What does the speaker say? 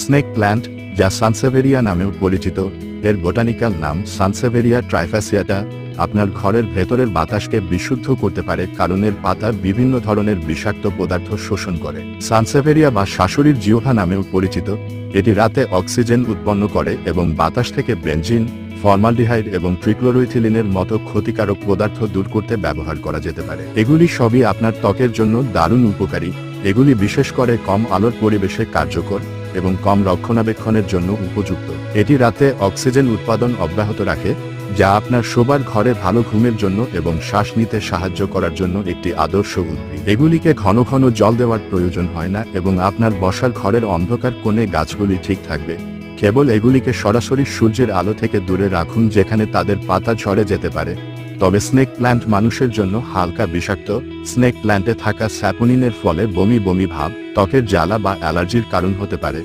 Snake plant, যা sansevieria নামেও পরিচিত, এর বোটানিক্যাল নাম সানসেভেরিয়া ট্রাইফাসিয়াটা, আপনার ঘরের ভেতরের বাতাসকে বিশুদ্ধ করতে পারে কারণ এর পাতা বিভিন্ন ধরনের বিষাক্ত পদার্থ শোষণ করে। সানসেভেরিয়া বা শাশুড়ির জিহ্বা নামেও পরিচিত, এটি রাতে অক্সিজেন উৎপন্ন করে এবং বাতাস থেকে বেনজিন, ফর্মালডিহাইড এবং ট্রিক্লোরোইথিলিনের মতো ক্ষতিকারক পদার্থ দূর করতে ব্যবহার করা যেতে পারে। এগুলি সবই আপনার ত্বকের জন্য দারুণ উপকারী। এগুলি বিশেষ করে কম আলোর পরিবেশে কার্যকর এবং কম রক্ষণাবেক্ষণের জন্য উপযুক্ত। এটি রাতে অক্সিজেন উৎপাদন অব্যাহত রাখে, যা আপনার শোবার ঘরে ভালো ঘুমের জন্য এবং শ্বাস নিতে সাহায্য করার জন্য একটি আদর্শ উদ্ভিদ। এগুলিকে ঘন ঘন জল দেওয়ার প্রয়োজন হয় না এবং আপনার বসার ঘরের অন্ধকার কোণে গাছগুলি ঠিক থাকবে। কেবল এগুলিকে সরাসরি সূর্যের আলো থেকে দূরে রাখুন যেখানে তাদের পাতা ঝরে যেতে পারে। তবে স্নেক প্ল্যান্ট মানুষের জন্য হালকা বিষাক্ত। স্নেক প্ল্যান্টে থাকা স্যাপোনিনের ফলে বমি বমি ভাব, ত্বকের জ্বালা বা অ্যালার্জির কারণ হতে পারে।